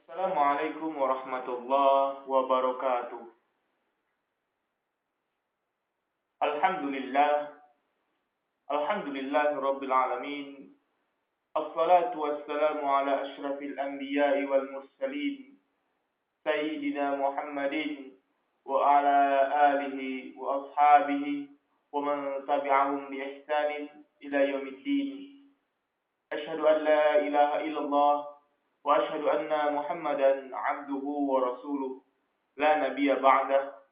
Assalamualaikum warahmatullahi wabarakatuh. Alhamdulillah, Rabbil alamin. Assalatu wassalamu ala asyrafil anbiya'i wal mursalin, Sayyidina Muhammadin wa ala alihi wa ashabihi wa man tabi'ahum bi ihsanin ila yaumiddin. Asyhadu an la ilaha illallah wa asyhadu anna Muhammadan 'abduhu wa rasuluh. La nabiyya ba'dah.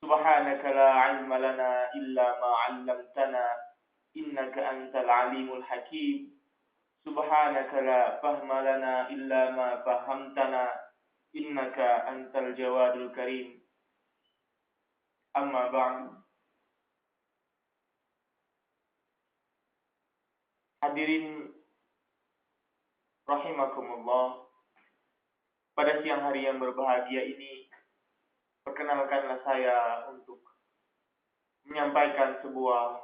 Subhanaka la ilma lana illa ma 'allamtana innaka antal alimul hakim. Subhanaka la fahma lana illa ma fahamtana innaka antal jawadul karim. Amma ba'd. Hadirin rahimakumullah. Pada siang hari yang berbahagia ini, perkenalkanlah saya untuk menyampaikan sebuah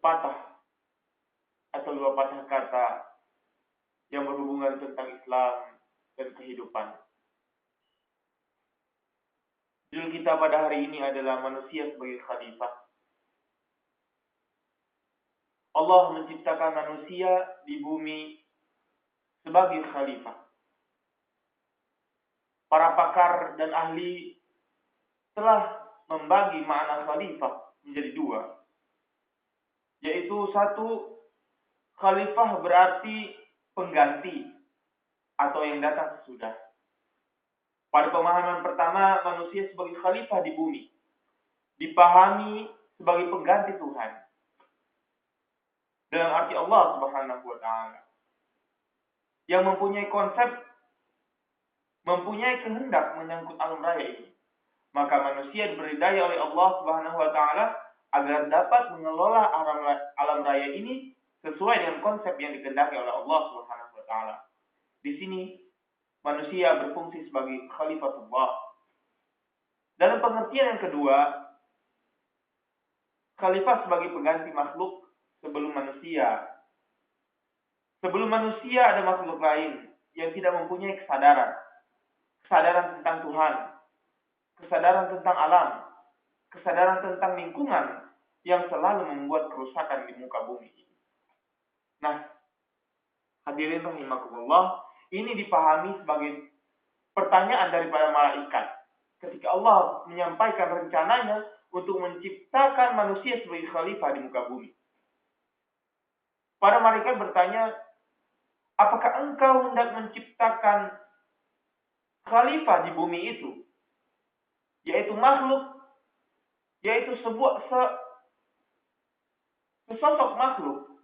patah atau dua patah kata yang berhubungan tentang Islam dan kehidupan. Judul kita pada hari ini adalah manusia sebagai khalifah. Allah menciptakan manusia di bumi sebagai khalifah. Para pakar dan ahli telah membagi makna khalifah menjadi dua. Yaitu satu, khalifah berarti pengganti atau yang datang sesudah. Pada pemahaman pertama, manusia sebagai khalifah di bumi dipahami sebagai pengganti Tuhan. Dalam arti Allah Subhanahu wa taala yang mempunyai konsep, mempunyai kehendak menyangkut alam raya ini. Maka manusia diberi daya oleh Allah Subhanahu wa taala agar dapat mengelola alam raya ini sesuai dengan konsep yang dikehendaki oleh Allah Subhanahu wa taala. Di sini manusia berfungsi sebagai khalifatullah. Dalam pengertian yang kedua, khalifah sebagai pengganti makhluk sebelum manusia. Sebelum manusia ada makhluk lain yang tidak mempunyai kesadaran. Kesadaran tentang Tuhan, kesadaran tentang alam, kesadaran tentang lingkungan yang selalu membuat kerusakan di muka bumi ini. Nah, hadirin rahimakumullah, ini dipahami sebagai pertanyaan daripada malaikat ketika Allah menyampaikan rencananya untuk menciptakan manusia sebagai khalifah di muka bumi. Para malaikat bertanya, apakah engkau hendak menciptakan khalifah di bumi itu? Yaitu makhluk, yaitu sesosok makhluk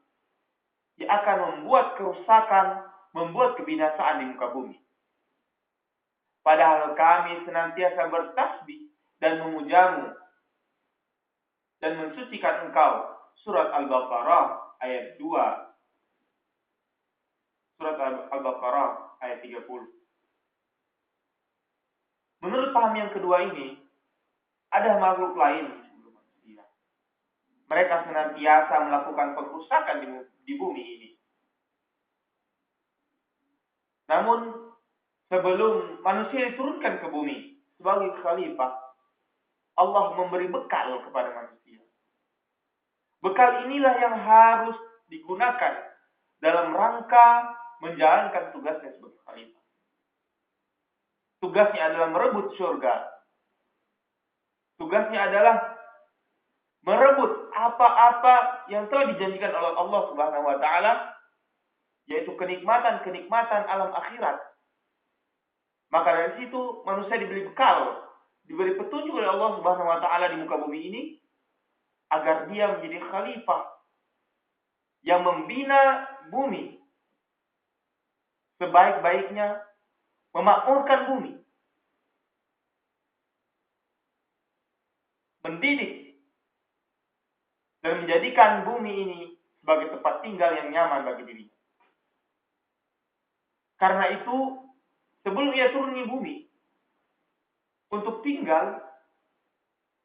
yang akan membuat kerusakan, membuat kebinasaan di muka bumi. Padahal kami senantiasa bertasbih dan memujamu dan mensucikan engkau. Surat Al-Baqarah ayat 2. Surat Al-Baqarah ayat 30. Menurut paham yang kedua ini, ada makhluk lain sebelum manusia. Mereka senantiasa melakukan perusakan di bumi ini. Namun, sebelum manusia diturunkan ke bumi sebagai khalifah, Allah memberi bekal kepada manusia. Bekal inilah yang harus digunakan dalam rangka menjalankan tugasnya sebagai khalifah. Tugasnya adalah merebut surga. Tugasnya adalah merebut apa-apa yang telah dijanjikan oleh Allah Subhanahu wa taala, yaitu kenikmatan-kenikmatan alam akhirat. Maka dari situ manusia diberi bekal, diberi petunjuk oleh Allah Subhanahu wa taala di muka bumi ini agar dia menjadi khalifah yang membina bumi sebaik-baiknya, memakmurkan bumi, mendidik dan menjadikan bumi ini sebagai tempat tinggal yang nyaman bagi dirinya. Karena itu, sebelum ia turun di bumi untuk tinggal,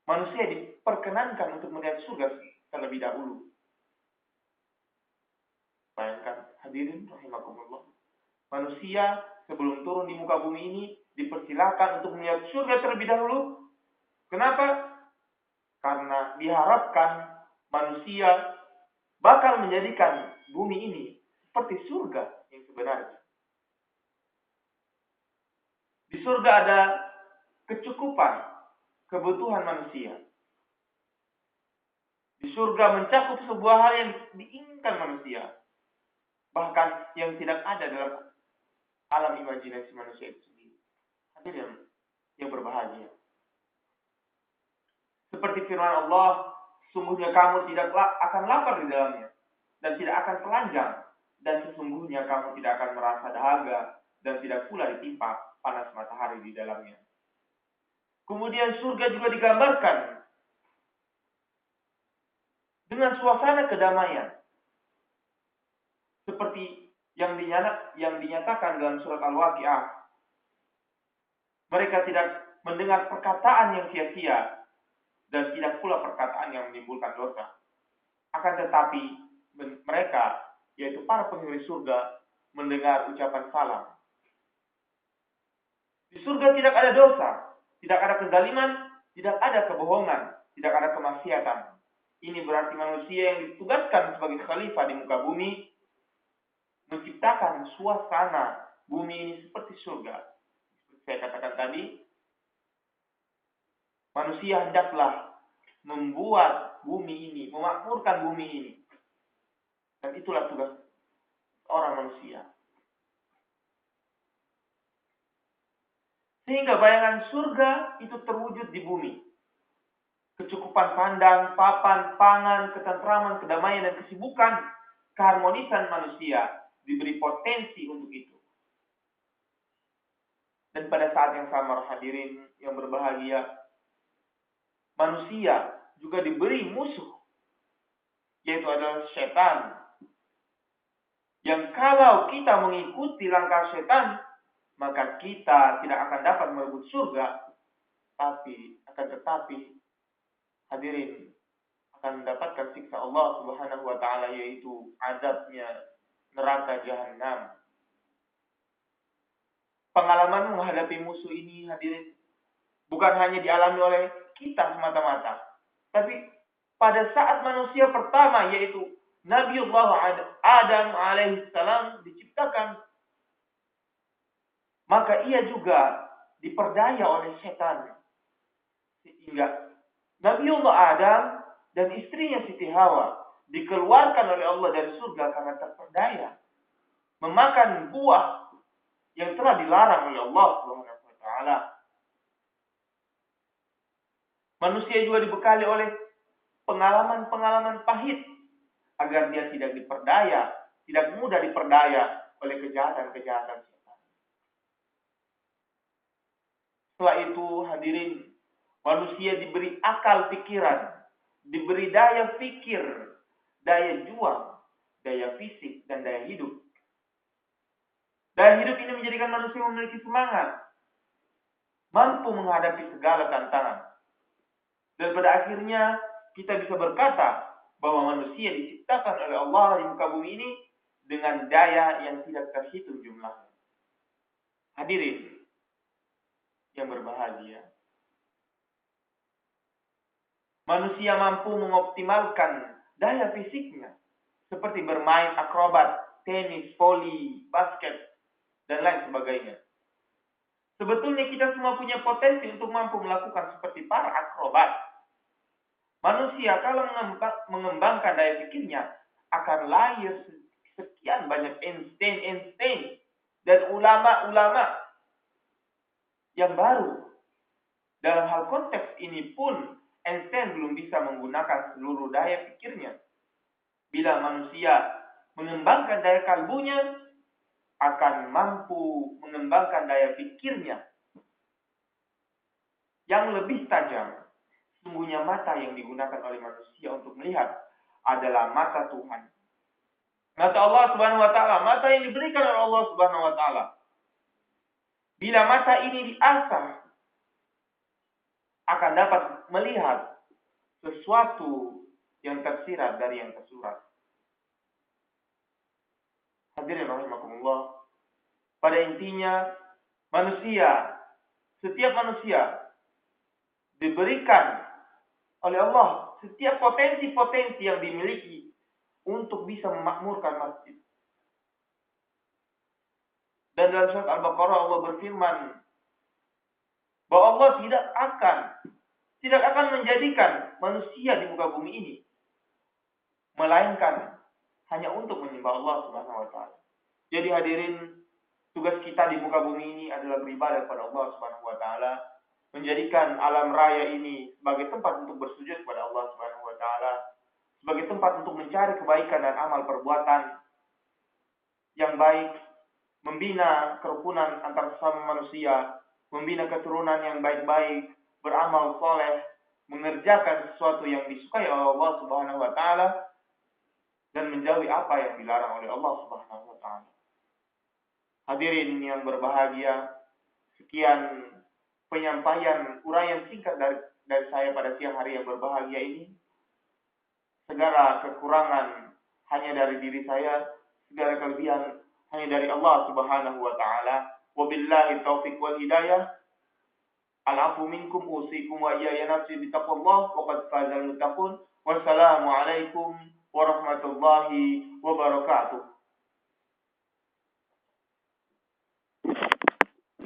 manusia diperkenankan untuk melihat surga terlebih dahulu. Bayangkan, hadirin rahimakumullah. Manusia sebelum turun di muka bumi ini dipersilakan untuk melihat surga terlebih dahulu. Kenapa? Karena diharapkan manusia bakal menjadikan bumi ini seperti surga yang sebenarnya. Di surga ada kecukupan kebutuhan manusia. Di surga mencakup sebuah hal yang diinginkan manusia. Bahkan yang tidak ada dalam alam imajinasi manusia itu sendiri. Hadirin yang berbahagia. Seperti firman Allah, sesungguhnya kamu tidak akan lapar di dalamnya. Dan tidak akan telanjang. Dan sesungguhnya kamu tidak akan merasa dahaga. Dan tidak pula ditimpa panas matahari di dalamnya. Kemudian surga juga digambarkan dengan suasana kedamaian. Seperti yang dinyatakan dalam surat Al-Waqi'ah. Mereka tidak mendengar perkataan yang sia-sia. Dan tidak pula perkataan yang menimbulkan dosa. Akan tetapi mereka, yaitu para penghuni surga, mendengar ucapan salam. Di surga tidak ada dosa, tidak ada kezaliman, tidak ada kebohongan, tidak ada kemaksiatan. Ini berarti manusia yang ditugaskan sebagai khalifah di muka bumi menciptakan suasana bumi ini seperti surga. Seperti saya katakan tadi, manusia hendaklah membuat bumi ini, memakmurkan bumi ini. Dan itulah tugas orang manusia. Sehingga bayangan surga itu terwujud di bumi. Kecukupan pandang, papan, pangan, ketentraman, kedamaian, dan kesibukan, keharmonisan manusia diberi potensi untuk itu. Dan pada saat yang sama, hadirin yang berbahagia, manusia juga diberi musuh, yaitu adalah setan. Yang kalau kita mengikuti langkah setan, maka kita tidak akan dapat merebut surga, tapi akan tetapi hadirin akan mendapatkan siksa Allah Subhanahu wa taala, yaitu azabnya neraka jahanam. Pengalaman menghadapi musuh ini, hadirin, bukan hanya dialami oleh kita semata-mata, tapi pada saat manusia pertama, yaitu Nabiullah Adam alaihissalam diciptakan, maka ia juga diperdaya oleh setan. Sehingga Nabiullah Adam dan istrinya Siti Hawa dikeluarkan oleh Allah dari surga karena terperdaya memakan buah yang telah dilarang oleh Allah Subhanahu wa taala. Manusia juga dibekali oleh pengalaman-pengalaman pahit agar dia tidak diperdaya, tidak mudah diperdaya oleh kejahatan-kejahatan setan. Setelah itu, hadirin, manusia diberi akal pikiran, diberi daya pikir, daya juang, daya fisik, dan daya hidup. Daya hidup ini menjadikan manusia memiliki semangat, mampu menghadapi segala tantangan. Dan pada akhirnya kita bisa berkata bahwa manusia diciptakan oleh Allah di muka bumi ini dengan daya yang tidak terhitung jumlahnya. Hadirin yang berbahagia, manusia mampu mengoptimalkan daya fisiknya seperti bermain akrobat, tenis, voli, basket, dan lain sebagainya. Sebetulnya kita semua punya potensi untuk mampu melakukan seperti para akrobat. Manusia kalau mengembangkan daya pikirnya akan lahir sekian banyak Einstein dan ulama-ulama yang baru. Dalam hal konteks ini pun Einstein belum bisa menggunakan seluruh daya pikirnya. Bila manusia mengembangkan daya kalbunya, akan mampu mengembangkan daya pikirnya yang lebih tajam. Sungguhnya mata yang digunakan oleh manusia untuk melihat adalah mata Tuhan. Mata Allah Subhanahu wa taala, mata yang diberikan oleh Allah Subhanahu wa taala. Bila mata ini diasah, akan dapat melihat sesuatu yang tersirat dari yang tersurat. Hadirin rahimakumullah, Pada intinya, setiap manusia diberikan oleh Allah setiap potensi-potensi yang dimiliki untuk bisa memakmurkan masjid. Dan dalam surat Al-Baqarah Allah berfirman bahwa Allah tidak akan menjadikan manusia di muka bumi ini melainkan hanya untuk menyembah Allah Subhanahu wa taala. Jadi hadirin, tugas kita di muka bumi ini adalah beribadah kepada Allah Subhanahu wa taala, menjadikan alam raya ini sebagai tempat untuk bersujud kepada Allah Subhanahu wa taala, sebagai tempat untuk mencari kebaikan dan amal perbuatan yang baik, membina kerukunan antar sesama manusia, membina keturunan yang baik-baik, beramal soleh, mengerjakan sesuatu yang disukai oleh Allah Subhanahu wa taala, dan menjauhi apa yang dilarang oleh Allah Subhanahu wa taala. Hadirin yang berbahagia, sekian penyampaian uraian singkat dari saya pada siang hari yang berbahagia ini. Segala kekurangan hanya dari diri saya, segala kelebihan hanya dari Allah Subhanahu wa taala. Wabillahi taufiq wal hidayah. Al-afu minkum usikum wa iyaya nafsi bitaqwallah wa qad fazal muttaqun. Wassalamu alaikum warahmatullahi wabarakatuh.